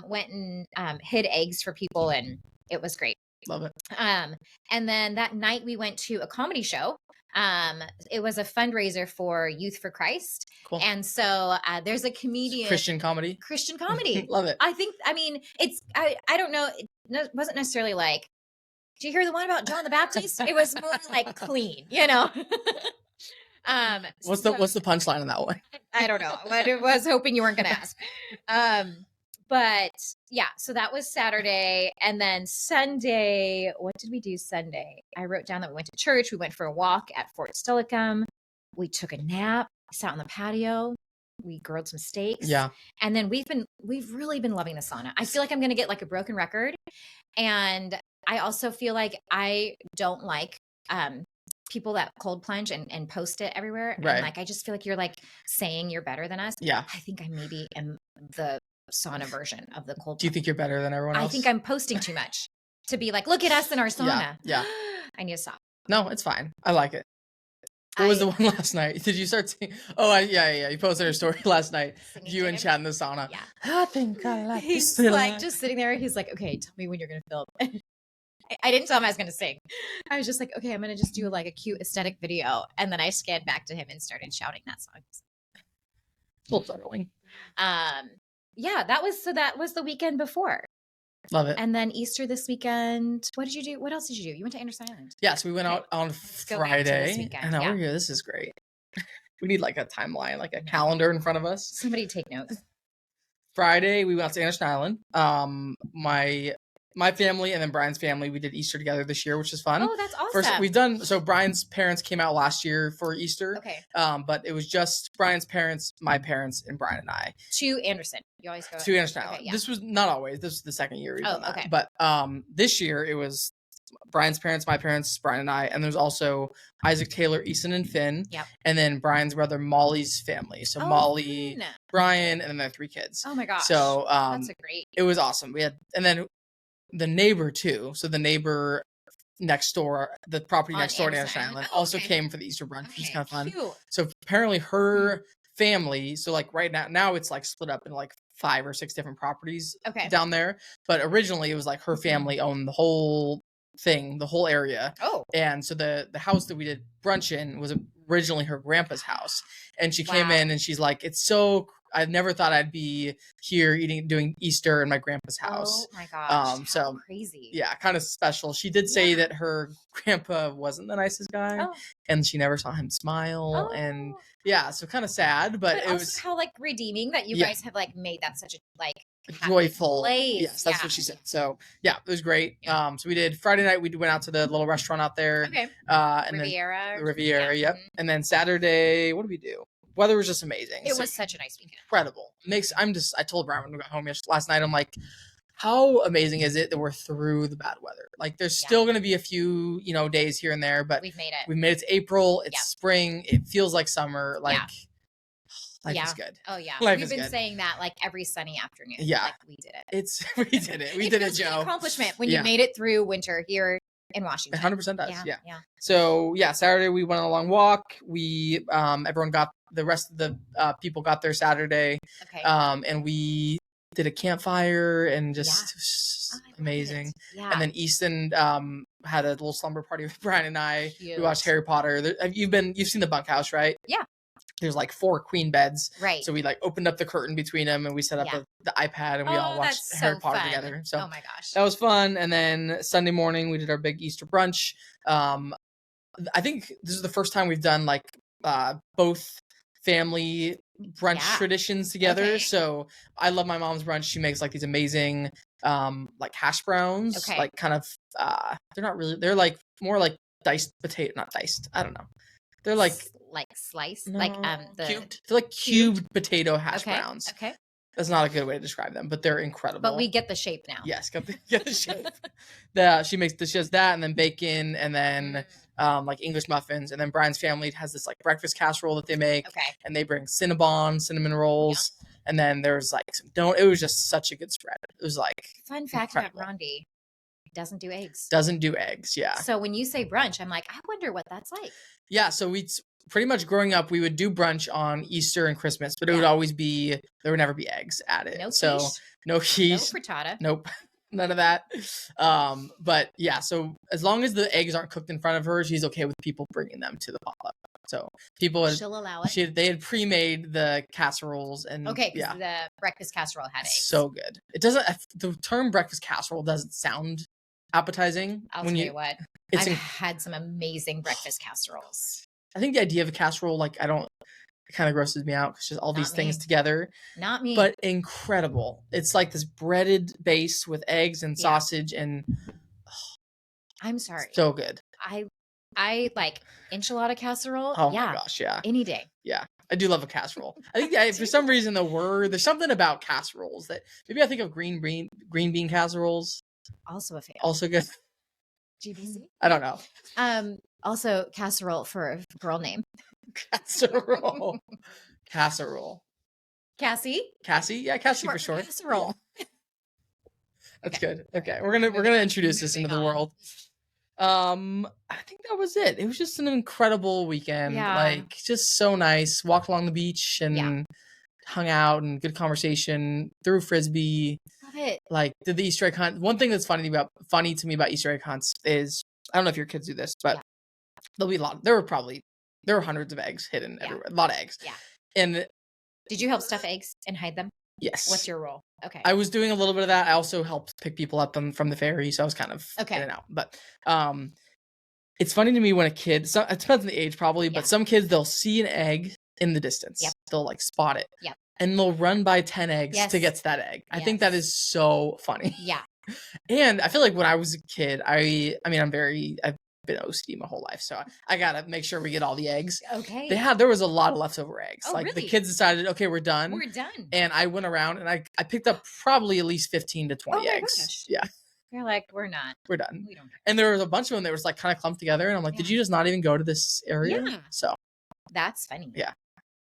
Speaker 2: went and hid eggs for people, and it was great.
Speaker 1: Love it.
Speaker 2: And then that night we went to a comedy show. It was a fundraiser for Youth for Christ.
Speaker 1: Cool.
Speaker 2: And so there's a comedian.
Speaker 1: Christian comedy.
Speaker 2: Love it. I don't know. It wasn't necessarily like, did you hear the one about John the Baptist? It was more like clean, you know?
Speaker 1: What's the punchline on that one?
Speaker 2: I don't know. But I was hoping you weren't going to ask. But yeah, so that was Saturday. And then Sunday, what did we do Sunday? I wrote down that we went to church. We went for a walk at Fort Steilacoom. We took a nap, sat on the patio. We grilled some steaks.
Speaker 1: Yeah.
Speaker 2: And then we've really been loving the sauna. I feel like I'm going to get like a broken record. And I also feel like I don't like people that cold plunge and post it everywhere.
Speaker 1: Right.
Speaker 2: And like, I just feel like you're like saying you're better than us.
Speaker 1: Yeah.
Speaker 2: I think I maybe am the sauna version of the cold plunge.
Speaker 1: Do you think you're better than everyone else?
Speaker 2: I think I'm posting too much to be like, look at us in our sauna.
Speaker 1: Yeah.
Speaker 2: I need to stop.
Speaker 1: No, it's fine. I like it. What was the one last night? Did you start singing? Oh, yeah. You posted a story last night. You and Chad in the sauna.
Speaker 2: Yeah.
Speaker 1: I think I like
Speaker 2: He's like just sitting there. He's like, okay, tell me when you're going to film. I didn't tell him I was going to sing. I was just like, okay, I'm going to just do like a cute aesthetic video. And then I scanned back to him and started shouting that song.
Speaker 1: Full startling.
Speaker 2: Yeah, that was the weekend before.
Speaker 1: Love it.
Speaker 2: And then Easter this weekend. What did you do? What else did you do? You went to Anderson Island.
Speaker 1: Yeah, so we went out on Friday. I know, we're here. This is great. We need like a timeline, like a calendar in front of us.
Speaker 2: Somebody take notes.
Speaker 1: Friday, we went out to Anderson Island. My family and then Brian's family, we did Easter together this year, which is fun.
Speaker 2: Oh, that's awesome.
Speaker 1: So Brian's parents came out last year for Easter.
Speaker 2: Okay.
Speaker 1: But it was just Brian's parents, my parents, and Brian and I.
Speaker 2: To Anderson. You always go
Speaker 1: to Anderson Island. Yeah. This was not always. This was the second year we've done that.
Speaker 2: Okay.
Speaker 1: But this year it was Brian's parents, my parents, Brian and I, and there's also Isaac, Taylor, Easton, and Finn.
Speaker 2: Yep.
Speaker 1: And then Brian's brother Molly's family. So Molly,
Speaker 2: fun.
Speaker 1: Brian, and then their 3 kids.
Speaker 2: Oh my gosh.
Speaker 1: So
Speaker 2: that's a great.
Speaker 1: It was awesome. And then the neighbor too. So the neighbor next door, the property next door to Anderson Island, also came for the Easter brunch, which is kind of fun.
Speaker 2: Cute.
Speaker 1: So apparently her family, so like right now it's like split up into like 5 or 6 different properties down there. But originally it was like her family owned the whole thing, the whole area.
Speaker 2: Oh.
Speaker 1: And so the house that we did brunch in was originally her grandpa's house. And she came in and she's like, I never thought I'd be here doing Easter in my grandpa's house.
Speaker 2: Oh my gosh.
Speaker 1: So
Speaker 2: crazy.
Speaker 1: Yeah, kind of special. She did say that her grandpa wasn't the nicest guy and she never saw him smile. And yeah, so kind of sad, but it was
Speaker 2: how like redeeming that you guys have like made that such a like
Speaker 1: joyful
Speaker 2: place.
Speaker 1: Yes, that's what she said. So yeah, it was great. So we did Friday night, we went out to the little restaurant out there.
Speaker 2: Okay.
Speaker 1: And
Speaker 2: Riviera.
Speaker 1: Then Riviera, yep. And then Saturday, what did we do? Weather was just amazing.
Speaker 2: It was such a nice weekend.
Speaker 1: Incredible. I told Brian when we got home last night, I'm like, how amazing is it that we're through the bad weather? Like there's still going to be a few, days here and there, but
Speaker 2: we've made it.
Speaker 1: We've made it to April. It's spring. It feels like summer. Like life is good.
Speaker 2: Oh yeah.
Speaker 1: We've
Speaker 2: been saying that like every sunny afternoon.
Speaker 1: Yeah.
Speaker 2: Like we did it.
Speaker 1: We did it, Joe.
Speaker 2: Accomplishment when you made it through winter here in Washington.
Speaker 1: 100% does. Yeah. So yeah, Saturday we went on a long walk. We everyone got the rest of the people got there Saturday.
Speaker 2: Okay.
Speaker 1: And we did a campfire and just amazing.
Speaker 2: Yeah.
Speaker 1: And then Easton had a little slumber party with Brian and I.
Speaker 2: Cute.
Speaker 1: We watched Harry Potter. You've seen the bunkhouse, right?
Speaker 2: Yeah.
Speaker 1: There's like 4 queen beds.
Speaker 2: Right.
Speaker 1: So we like opened up the curtain between them and we set up the iPad and we all watched Harry Potter together. So
Speaker 2: oh my gosh.
Speaker 1: That was fun. And then Sunday morning we did our big Easter brunch. I think this is the first time we've done like both family brunch traditions together. Okay. So I love my mom's brunch. She makes like these amazing like hash browns. Okay. Like kind of they're like more like diced potato, not diced. I don't know. They're like
Speaker 2: sliced,
Speaker 1: no,
Speaker 2: like
Speaker 1: cubed. They're like cubed potato hash browns.
Speaker 2: Okay.
Speaker 1: That's not a good way to describe them, but they're incredible.
Speaker 2: But we get the shape now.
Speaker 1: Yes, get the shape. She has that, and then bacon, and then like English muffins, and then Brian's family has this like breakfast casserole that they make. Okay. And they bring cinnamon rolls, and then there's like some donut. It was just such a good spread. It was like
Speaker 2: fun fact about Rondi. Doesn't do eggs.
Speaker 1: Doesn't do eggs, yeah.
Speaker 2: So when you say brunch, I'm like, I wonder what that's like.
Speaker 1: Yeah, so we pretty much growing up, we would do brunch on Easter and Christmas, but it would always be, there would never be eggs at it.
Speaker 2: No quiche.
Speaker 1: So no quiche.
Speaker 2: No frittata.
Speaker 1: Nope. None of that. But yeah, so as long as the eggs aren't cooked in front of her, she's okay with people bringing them to the potluck. So
Speaker 2: she'll allow it.
Speaker 1: They had pre-made the casseroles and
Speaker 2: the breakfast casserole had eggs.
Speaker 1: So good. It doesn't. The term breakfast casserole doesn't sound appetizing.
Speaker 2: I'll tell you what. I've had some amazing breakfast casseroles.
Speaker 1: I think the idea of a casserole, like it kind of grosses me out because just all these things together.
Speaker 2: Not me.
Speaker 1: But incredible. It's like this breaded base with eggs and sausage and.
Speaker 2: I'm sorry.
Speaker 1: So good.
Speaker 2: I like enchilada casserole.
Speaker 1: Oh my gosh, yeah.
Speaker 2: Any day.
Speaker 1: Yeah. I do love a casserole. I think for some reason there's something about casseroles that maybe I think of green bean casseroles.
Speaker 2: Also a fan.
Speaker 1: Also good.
Speaker 2: GBC?
Speaker 1: I don't know.
Speaker 2: Also casserole for a girl name.
Speaker 1: Casserole.
Speaker 2: Cassie?
Speaker 1: Yeah, Cassie for short.
Speaker 2: Casserole.
Speaker 1: That's good. Okay. We're gonna introduce this into the world. I think that was it. It was just an incredible weekend. Yeah. Like just so nice. Walked along the beach and hung out and good conversation. Threw frisbee.
Speaker 2: Love it.
Speaker 1: Like did the Easter egg hunt. One thing that's funny to me about Easter egg hunts is I don't know if your kids do this, but there'll be a lot. There were hundreds of eggs hidden everywhere. A lot of eggs.
Speaker 2: Yeah.
Speaker 1: And
Speaker 2: did you help stuff eggs and hide them?
Speaker 1: Yes.
Speaker 2: What's your role? Okay.
Speaker 1: I was doing a little bit of that. I also helped pick people up from the ferry, so I was kind of in and out. But it's funny to me when a kid, it depends on the age probably, but some kids, they'll see an egg in the distance. Yep. They'll like spot it.
Speaker 2: Yep.
Speaker 1: And they'll run by 10 eggs to get to that egg. I think that is so funny.
Speaker 2: Yeah.
Speaker 1: And I feel like when I was a kid, I've been OCD my whole life, so I gotta make sure we get all the eggs.
Speaker 2: Okay.
Speaker 1: There was a lot of leftover eggs.
Speaker 2: Oh,
Speaker 1: like
Speaker 2: really?
Speaker 1: the kids decided, okay, we're done. And I went around and I picked up probably at least 15 to 20 eggs.
Speaker 2: Gosh.
Speaker 1: Yeah.
Speaker 2: You're like, we're done.
Speaker 1: We don't care. And there was a bunch of them that was like kind of clumped together, and I'm like, did you just not even go to this area?
Speaker 2: Yeah.
Speaker 1: So
Speaker 2: that's funny.
Speaker 1: Yeah.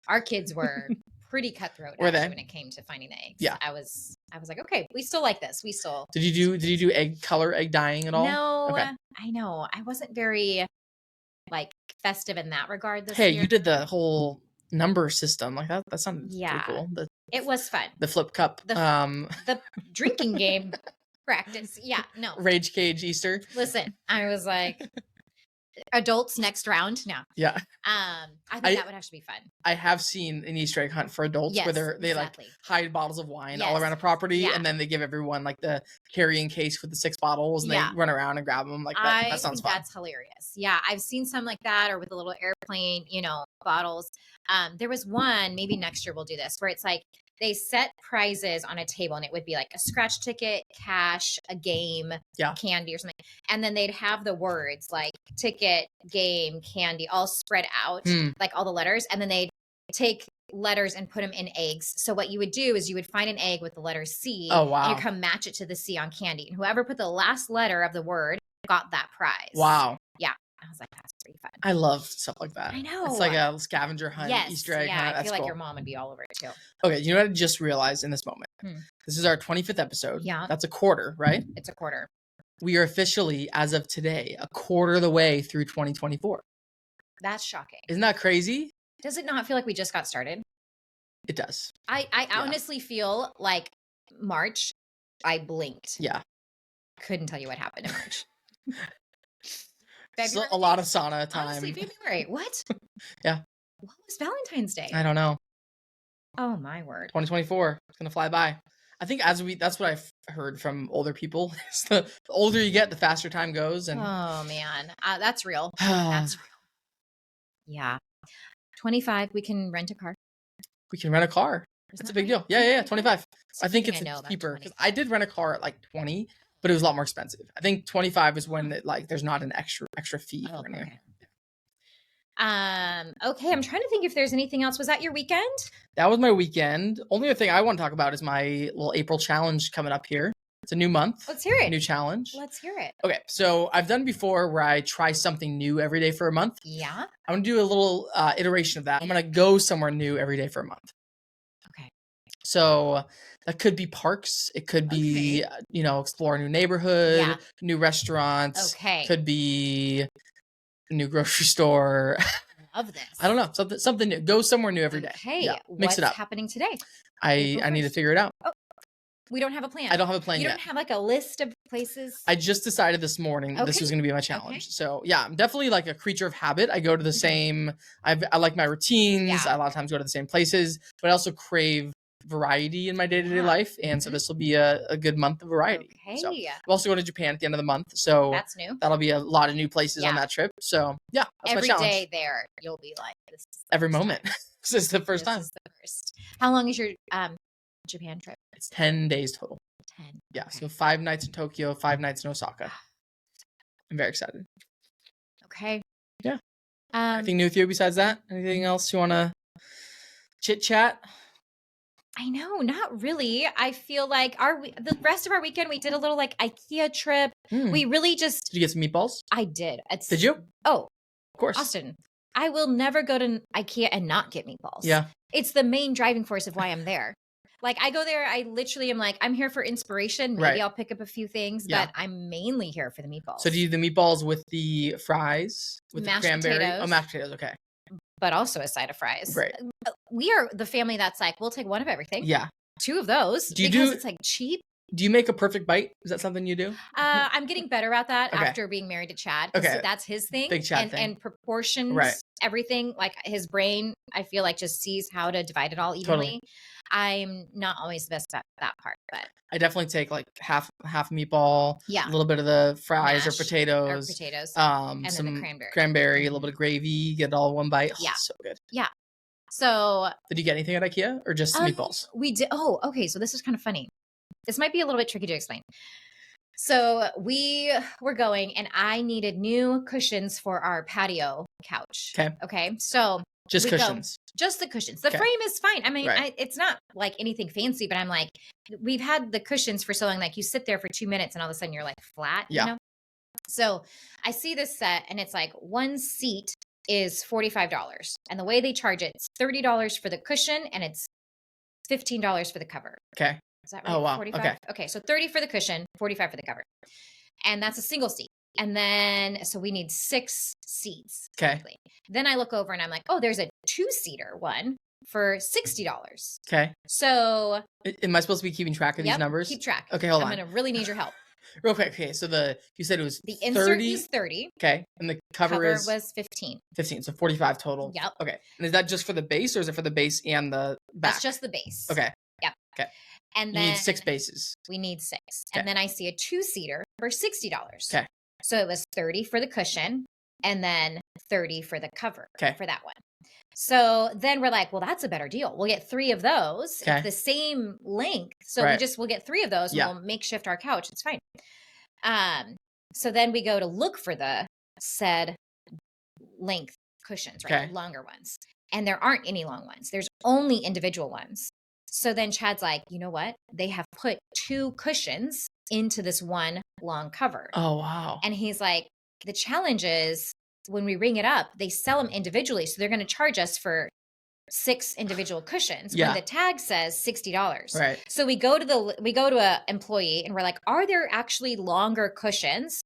Speaker 2: Our kids were pretty cutthroat when it came to finding the eggs.
Speaker 1: Yeah.
Speaker 2: I was like, okay, we still like this.
Speaker 1: Did you do egg dyeing at all?
Speaker 2: No.
Speaker 1: Okay.
Speaker 2: I know. I wasn't very like festive in that regard this
Speaker 1: year.
Speaker 2: year.
Speaker 1: You did the whole number system. Like that sounded pretty cool.
Speaker 2: It was fun.
Speaker 1: The flip cup.
Speaker 2: The drinking game practice. Yeah, no.
Speaker 1: Rage Cage Easter.
Speaker 2: Listen, I was like, adults next round. No.
Speaker 1: Yeah.
Speaker 2: I think that would actually be fun.
Speaker 1: I have seen an Easter egg hunt for adults where they like hide bottles of wine all around a property and then they give everyone like the carrying case with the 6 bottles and they run around and grab them like that. That sounds fun.
Speaker 2: That's hilarious. Yeah. I've seen some like that or with a little airplane, bottles. There was one, maybe next year we'll do this, where it's like they set prizes on a table and it would be like a scratch ticket, cash, a game, candy or something. And then they'd have the words like ticket, game, candy, all spread out, like all the letters. And then they'd take letters and put them in eggs. So what you would do is you would find an egg with the letter C.
Speaker 1: Oh, wow.
Speaker 2: And you come match it to the C on candy. And whoever put the last letter of the word got that prize.
Speaker 1: Wow.
Speaker 2: Yeah. I was like, that's pretty fun.
Speaker 1: I love stuff like that.
Speaker 2: I know.
Speaker 1: It's like a scavenger hunt, Easter egg hunt.
Speaker 2: I feel like your mom would be all over it too.
Speaker 1: Okay, you know what I just realized in this moment? This is our 25th episode.
Speaker 2: Yeah.
Speaker 1: That's a quarter, right?
Speaker 2: It's a quarter.
Speaker 1: we are officially, as of today, a quarter of the way through 2024.
Speaker 2: That's shocking.
Speaker 1: Isn't that crazy?
Speaker 2: Does it not feel like we just got started?
Speaker 1: It does.
Speaker 2: I honestly feel like March, I blinked.
Speaker 1: Yeah.
Speaker 2: Couldn't tell you what happened in March.
Speaker 1: Still a lot of sauna time.
Speaker 2: Honestly, February. What?
Speaker 1: Yeah.
Speaker 2: What was Valentine's Day?
Speaker 1: I don't know.
Speaker 2: Oh my word.
Speaker 1: 2024. It's gonna fly by. I think that's what I've heard from older people. The older you get, the faster time goes. And
Speaker 2: oh man, that's real. That's real. Yeah. 25, we can rent a car.
Speaker 1: We can rent a car. That's a big deal. Yeah. 25. I think it's cheaper because I did rent a car at like 20, but it was a lot more expensive. I think 25 is when there's not an extra fee for anything.
Speaker 2: Okay, I'm trying to think if there's anything else. Was that your weekend?
Speaker 1: That was my weekend. Only other thing I want to talk about is my little April challenge coming up here. It's a new month.
Speaker 2: Let's hear it.
Speaker 1: New challenge.
Speaker 2: Let's hear it.
Speaker 1: Okay, so I've done before where I try something new every day for a month.
Speaker 2: Yeah.
Speaker 1: I'm going to do a little iteration of that. I'm going to go somewhere new every day for a month.
Speaker 2: Okay.
Speaker 1: So that could be parks. It could be, explore a new neighborhood, new restaurants.
Speaker 2: Okay.
Speaker 1: Could be a new grocery store.
Speaker 2: I love this.
Speaker 1: I don't know. Something new. Go somewhere new every day.
Speaker 2: Okay.
Speaker 1: Yeah. Mix it up.
Speaker 2: What's happening today?
Speaker 1: I need to figure it out.
Speaker 2: Oh, we don't have a plan.
Speaker 1: I don't have a plan yet.
Speaker 2: You don't have like a list of places?
Speaker 1: I just decided this morning that this was going to be my challenge. Okay. So yeah, I'm definitely like a creature of habit. I go to the same, I like my routines. Yeah. I a lot of times go to the same places, but I also crave variety in my day-to-day life. And so this will be a good month of variety.
Speaker 2: Okay.
Speaker 1: So I'm also going to Japan at the end of the month. So
Speaker 2: that's new.
Speaker 1: That'll be a lot of new places on that trip. So yeah, that's
Speaker 2: every
Speaker 1: my challenge.
Speaker 2: day there, you'll be like, this is
Speaker 1: every moment. This is the first time.
Speaker 2: This is the first. How long is your Japan trip?
Speaker 1: It's 10 days total.
Speaker 2: 10.
Speaker 1: Yeah. Okay. So 5 nights in Tokyo, 5 nights in Osaka. I'm very excited.
Speaker 2: Okay.
Speaker 1: Yeah. Anything new with you besides that? Anything else you want to chit chat?
Speaker 2: I know, not really. I feel like the rest of our weekend, we did a little like IKEA trip. We really just...
Speaker 1: Did you get some meatballs?
Speaker 2: I did.
Speaker 1: Did you?
Speaker 2: Oh,
Speaker 1: of course.
Speaker 2: Austin, I will never go to IKEA and not get meatballs.
Speaker 1: Yeah.
Speaker 2: It's the main driving force of why I'm there. Like I go there, I literally am like, I'm here for inspiration. Maybe I'll pick up a few things, but I'm mainly here for the meatballs.
Speaker 1: So do you do the meatballs with the fries? With
Speaker 2: mashed
Speaker 1: the cranberry?
Speaker 2: Potatoes.
Speaker 1: Oh, mashed potatoes. Okay.
Speaker 2: But also a side of fries.
Speaker 1: Right.
Speaker 2: We are the family that's like, we'll take one of everything.
Speaker 1: Yeah.
Speaker 2: 2 of those because it's like cheap.
Speaker 1: Do you make a perfect bite? Is that something you do?
Speaker 2: I'm getting better at that after being married to Chad. Okay. So that's his thing.
Speaker 1: Big Chad thing.
Speaker 2: And proportions, everything. Like his brain, I feel like just sees how to divide it all evenly. Totally. I'm not always the best at that part, but
Speaker 1: I definitely take like half meatball,
Speaker 2: a
Speaker 1: little bit of the fries or
Speaker 2: potatoes,
Speaker 1: and
Speaker 2: some
Speaker 1: then the cranberry, a little bit of gravy, get it all in one bite.
Speaker 2: Yeah.
Speaker 1: So good.
Speaker 2: Yeah. So
Speaker 1: did you get anything at IKEA or just meatballs?
Speaker 2: We did. Oh, okay. So this is kind of funny. This might be a little bit tricky to explain. So we were going and I needed new cushions for our patio couch. Okay. So
Speaker 1: just cushions.
Speaker 2: Just the cushions. The frame is fine. I mean, it's not like anything fancy, but I'm like, we've had the cushions for so long. Like you sit there for 2 minutes and all of a sudden you're like flat, you know? So I see this set and it's like one seat is $45. And the way they charge it, it's $30 for the cushion and it's $15 for the cover.
Speaker 1: Okay.
Speaker 2: Is that right?
Speaker 1: Oh, wow.
Speaker 2: 45? Okay. So 30 for the cushion, 45 for the cover. And that's a single seat. And then, so we need 6 seats.
Speaker 1: Okay.
Speaker 2: Typically. Then I look over and I'm like, oh, there's a 2-seater one for $60.
Speaker 1: Okay.
Speaker 2: So.
Speaker 1: Am I supposed to be keeping track of these numbers?
Speaker 2: Keep track.
Speaker 1: Okay, hold on.
Speaker 2: I'm going to really need your help.
Speaker 1: Real quick. Okay. So you said it was
Speaker 2: the insert is 30.
Speaker 1: Okay. And the cover
Speaker 2: was 15.
Speaker 1: 15. So 45 total.
Speaker 2: Yep.
Speaker 1: Okay. And is that just for the base or is it for the base and the back?
Speaker 2: That's just the base.
Speaker 1: Okay.
Speaker 2: Yep.
Speaker 1: Okay.
Speaker 2: And then
Speaker 1: you need 6 bases.
Speaker 2: We need 6.
Speaker 1: Okay.
Speaker 2: And then I see a 2-seater for $60.
Speaker 1: Okay.
Speaker 2: So it was 30 for the cushion and then 30 for the cover for that one. So then we're like, well, that's a better deal. We'll get 3 of those. Okay. It's the same length. So we'll get 3 of those and we'll makeshift our couch. It's fine. So then we go to look for the said length cushions, right? Okay. Longer ones. And there aren't any long ones. There's only individual ones. So then Chad's like, you know what? They have put 2 cushions into this one long cover.
Speaker 1: Oh, wow.
Speaker 2: And he's like, the challenge is when we ring it up, they sell them individually. So they're going to charge us for 6 individual cushions
Speaker 1: Yeah.
Speaker 2: when the tag says $60.
Speaker 1: Right.
Speaker 2: So we go to a employee and we're like, are there actually longer cushions?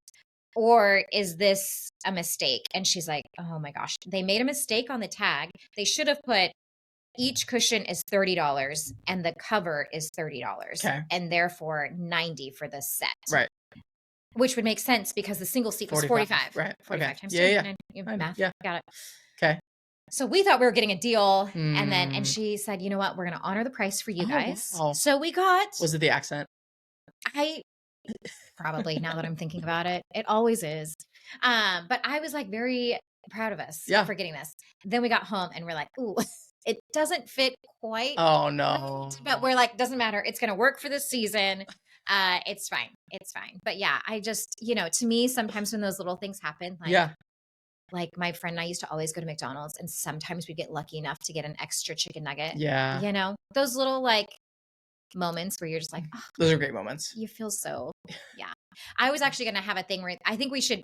Speaker 2: Or is this a mistake? And she's like, oh my gosh, they made a mistake on the tag. They should have put each cushion is $30 and the cover is $30.
Speaker 1: Okay.
Speaker 2: And therefore $90 for the set.
Speaker 1: Right.
Speaker 2: Which would make sense because the single seat was 45.
Speaker 1: Right.
Speaker 2: 45
Speaker 1: okay.
Speaker 2: times
Speaker 1: Yeah.
Speaker 2: 2. Math.
Speaker 1: Yeah.
Speaker 2: Got it.
Speaker 1: Okay.
Speaker 2: So we thought we were getting a deal. And she said, you know what? We're going to honor the price for you guys.
Speaker 1: Wow.
Speaker 2: So we got.
Speaker 1: Was it the accent?
Speaker 2: Probably, now that I'm thinking about it. It always is. But I was like very proud of us for getting this. Then we got home and we're like, ooh, it doesn't fit quite.
Speaker 1: Oh no.
Speaker 2: Right, but we're like, doesn't matter. It's going to work for this season. It's fine. It's fine. But yeah, I just, to me, sometimes when those little things happen, like my friend and I used to always go to McDonald's and sometimes we get lucky enough to get an extra chicken nugget.
Speaker 1: Yeah.
Speaker 2: Those little moments where you're just like, oh,
Speaker 1: those are great moments.
Speaker 2: You feel so, yeah. I was actually going to have a thing where I think we should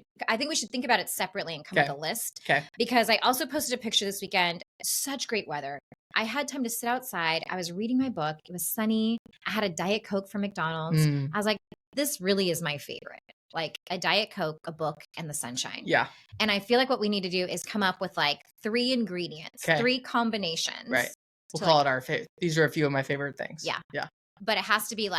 Speaker 2: think about it separately and come up with a list.
Speaker 1: Okay.
Speaker 2: Because I also posted a picture this weekend. Such great weather. I had time to sit outside. I was reading my book. It was sunny. I had a Diet Coke from McDonald's. I was like, this really is my favorite. Like a Diet Coke, a book, and the sunshine.
Speaker 1: Yeah.
Speaker 2: And I feel like what we need to do is come up with 3 ingredients, 3 combinations.
Speaker 1: Right. We'll call it our favorite. These are a few of my favorite things.
Speaker 2: Yeah.
Speaker 1: Yeah.
Speaker 2: But it has to be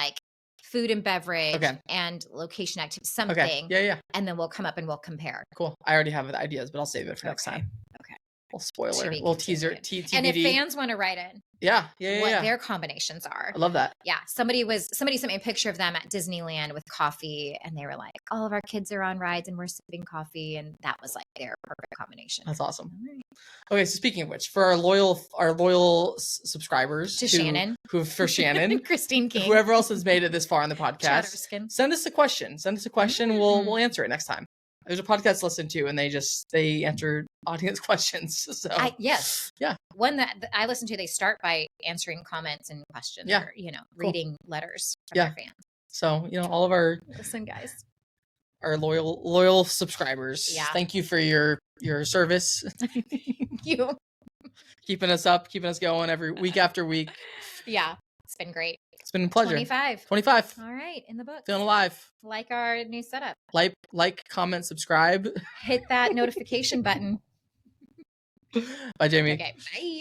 Speaker 2: food and beverage and location activity, something.
Speaker 1: Okay. Yeah.
Speaker 2: And then we'll come up and we'll compare.
Speaker 1: Cool. I already have the ideas, but I'll save it for next time.
Speaker 2: Okay.
Speaker 1: Little spoiler, little teaser, TBD.
Speaker 2: And if fans want to write in, what their combinations are.
Speaker 1: I love that.
Speaker 2: Yeah. Somebody sent me a picture of them at Disneyland with coffee, and they were like, all of our kids are on rides and we're sipping coffee, and that was their perfect combination.
Speaker 1: That's awesome. Right. Okay, so speaking of which, for our loyal subscribers
Speaker 2: for Shannon,
Speaker 1: Christine King, whoever else has made it this far on the podcast, send us a question. We'll answer it next time. There's a podcast to listen to, and they answer audience questions. So
Speaker 2: yes,
Speaker 1: yeah,
Speaker 2: one that I listen to, they start by answering comments and questions, or reading letters from their fans.
Speaker 1: So all of our
Speaker 2: guys,
Speaker 1: our loyal subscribers.
Speaker 2: Yeah,
Speaker 1: thank you for your service.
Speaker 2: you
Speaker 1: keeping us up, keeping us going every week after week.
Speaker 2: Yeah, it's been great.
Speaker 1: It's been a pleasure.
Speaker 2: 25.
Speaker 1: All
Speaker 2: right, in the book.
Speaker 1: Feeling alive.
Speaker 2: Like our new setup.
Speaker 1: Like, comment, subscribe.
Speaker 2: Hit that notification button.
Speaker 1: Bye, Jamie.
Speaker 2: Okay, bye.